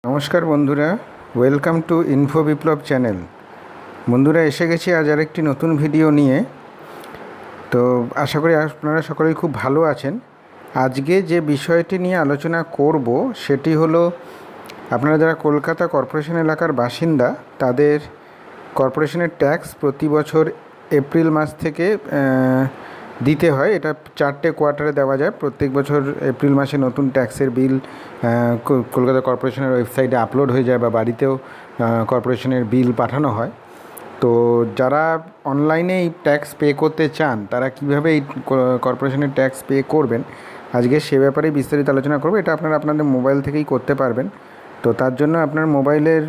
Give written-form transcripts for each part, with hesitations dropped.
নমস্কার বন্ধুরা, welcome to info Biplab channel. বন্ধুরা, এসে গেছি আজ আরেকটি নতুন ভিডিও নিয়ে। তো আশা করি আপনারা সকলেই খুব ভালো আছেন। আজকে যে বিষয়টি নিয়ে আলোচনা করব সেটি হলো, আপনারা যারা কলকাতা কর্পোরেশন এলাকার বাসিন্দা তাদের কর্পোরেশনের ট্যাক্স প্রতি বছর এপ্রিল মাস থেকে দিতে হয়। এটা 4টে কোয়ার্টারে দেওয়া যায়। প্রত্যেক বছর এপ্রিল মাসে নতুন ট্যাক্সের বিল কলকাতা কর্পোরেশনের ওয়েবসাইটে আপলোড হয়ে যায় বা বাড়িতেও কর্পোরেশনের বিল পাঠানো হয়। তো যারা অনলাইনে এই ট্যাক্স পে করতে চান তারা কীভাবে এই কর্পোরেশনের ট্যাক্স পে করবেন, আজকে সে ব্যাপারে বিস্তারিত আলোচনা করব। এটা আপনারা আপনাদের মোবাইল থেকেই করতে পারবেন। তো তার জন্য আপনার মোবাইলের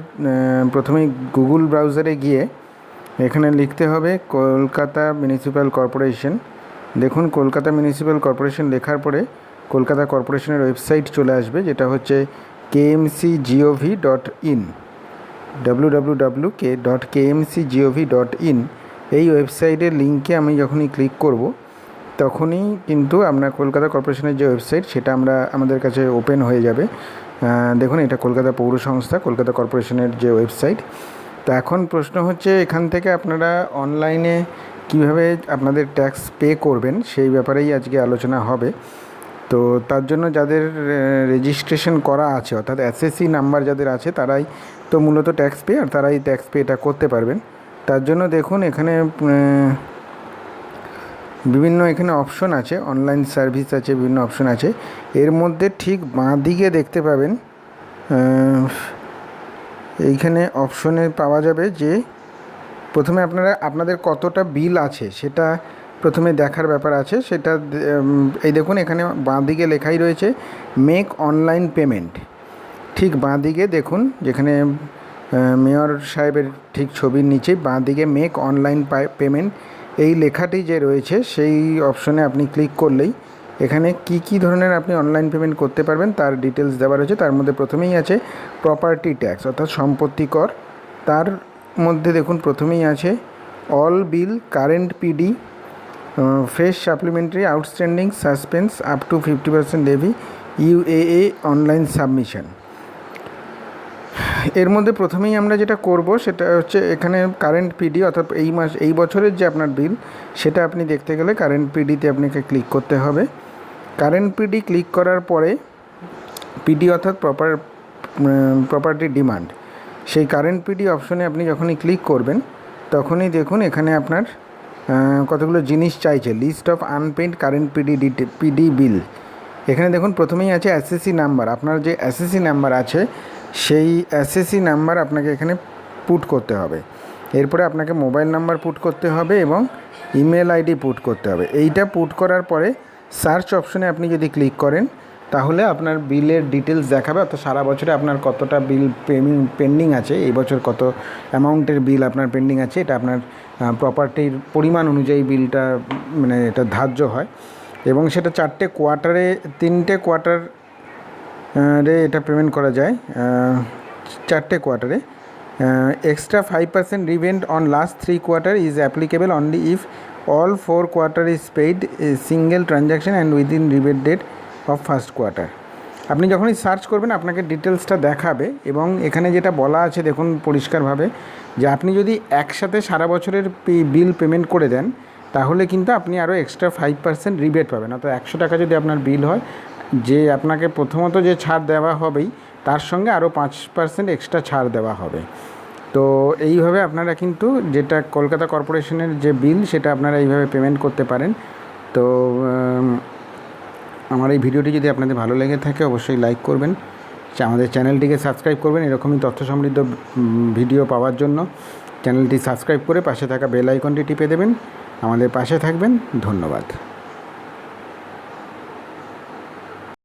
প্রথমেই গুগল ব্রাউজারে গিয়ে এখানে লিখতে হবে কলকাতা মিউনিসিপ্যাল কর্পোরেশন। দেখুন, কলকাতা মিউনিসিপ্যাল কর্পোরেশন লেখার পরে কলকাতা কর্পোরেশনের ওয়েবসাইট চলে আসবে, যেটা হচ্ছে kmcgov.in, www.kmcgov.in। এই ওয়েবসাইটের লিঙ্কে আমি যখনই ক্লিক করব তখনই কিন্তু আপনার কলকাতা কর্পোরেশনের যে ওয়েবসাইট সেটা আমাদের কাছে ওপেন হয়ে যাবে। দেখুন, এটা কলকাতা পৌর সংস্থা, কলকাতা কর্পোরেশনের যে ওয়েবসাইট। তো এখন প্রশ্ন হচ্ছে, এখান থেকে আপনারা অনলাইনে কীভাবে আপনাদের ট্যাক্স পে করবেন সেই ব্যাপারেই আজকে আলোচনা হবে। তো তার জন্য যাদের রেজিস্ট্রেশন করা আছে, অর্থাৎ এসএসসি নাম্বার যাদের আছে, তারাই তো মূলত ট্যাক্স পে, আর তারাই ট্যাক্স পে এটা করতে পারবেন। তার জন্য দেখুন, এখানে বিভিন্ন অপশন আছে, অনলাইন সার্ভিস আছে, বিভিন্ন অপশন আছে। এর মধ্যে ঠিক বাঁ দিকে দেখতে পাবেন, এইখানে অপশনে পাওয়া যাবে যে প্রথমে আপনাদের কতটা বিল আছে সেটা প্রথমে দেখার ব্যাপার আছে। সেটা এই দেখুন, এখানে বাঁ দিকে লেখাই রয়েছে মেক অনলাইন পেমেন্ট। ঠিক বাঁ দিকে দেখুন, যেখানে মেয়র সাহেবের ঠিক ছবির নিচে বাঁ দিকে মেক অনলাইন পেমেন্ট এই লেখাটি যে রয়েছে, সেই অপশনে আপনি ক্লিক করলেই এখানে কি ধরনের আপনি অনলাইন পেমেন্ট করতে পারবেন তার ডিটেলস দেওয়া রয়েছে। তার মধ্যে প্রথমেই আছে প্রপার্টি ট্যাক্স, অর্থাৎ সম্পত্তি কর। তার মধ্যে দেখুন প্রথমেই আছে all bill, current PD, fresh supplementary, outstanding, suspense, up to 50% levy, UAA online submission. এর মধ্যে প্রথমেই আমরা যেটা করব সেটা হচ্ছে এখানে কারেন্ট পিডি, অর্থাৎ এই বছরের যে আপনার বিল সেটা আপনি দেখতে গেলে কারেন্ট পিডিতে আপনাকে ক্লিক করতে হবে। কারেন্ট পিডি ক্লিক করার পরে পিডি অর্থাৎ প্রপার্টি ডিমান্ড, সেই কারেন্ট পিডি অপশনে আপনি যখনই ক্লিক করবেন তখনই দেখুন এখানে আপনার কতগুলো জিনিস চাইছে, list of unpaid current PD bill. এখানে দেখুন প্রথমেই আছে এসএসসি নাম্বার। আপনার যে এসএসসি নাম্বার আছে সেই এসএসসি নাম্বার আপনাকে এখানে পুট করতে হবে। এরপরে আপনাকে মোবাইল নাম্বার পুট করতে হবে এবং ইমেল আইডি পুট করতে হবে। এইটা পুট করার পরে সার্চ অপশনে আপনি যদি ক্লিক করেন তাহলে আপনার বিলের ডিটেলস দেখাবে, অর্থাৎ সারা বছরে আপনার কতটা বিল পেন্ডিং আছে, এই বছর কত অ্যামাউন্টের বিল আপনার পেন্ডিং আছে। এটা আপনার প্রপার্টির পরিমাণ অনুযায়ী বিলটা এটা ধার্য হয় এবং সেটা 3টে কোয়ার্টারে এটা পেমেন্ট করা যায়। 4টে কোয়ার্টারে extra 5% rebate on last 3 quarter is applicable only if all 4 quarter is paid single transaction and within rebate date of first quarter. আপনি যখনই সার্চ করবেন আপনাকে ডিটেলসটা দেখাবে এবং এখানে যেটা বলা আছে দেখুন পরিষ্কারভাবে, যে আপনি যদি একসাথে সারা বছরের বিল পেমেন্ট করে দেন তাহলে কিন্তু আপনি আরও এক্সট্রা 5% রিবেট পাবেন। অর্থাৎ 100 টাকা যদি আপনার বিল হয়, যে আপনাকে প্রথমত যে ছাড় দেওয়া হবেই তার সঙ্গে আরও 5% এক্সট্রা ছাড় দেওয়া হবে। তো এইভাবে আপনারা কিন্তু যেটা কলকাতা কর্পোরেশনের যে বিল সেটা আপনারা এইভাবে পেমেন্ট করতে পারেন। তো আমার এই ভিডিওটি যদি আপনাদের ভালো লেগে থাকে অবশ্যই লাইক করবেন, আমাদের চ্যানেলটিকে সাবস্ক্রাইব করবেন। এরকমই তথ্য সমৃদ্ধ ভিডিও পাওয়ার জন্য চ্যানেলটি সাবস্ক্রাইব করে পাশে থাকা বেল আইকনটি টিপে দেবেন। আমাদের পাশে থাকবেন। ধন্যবাদ।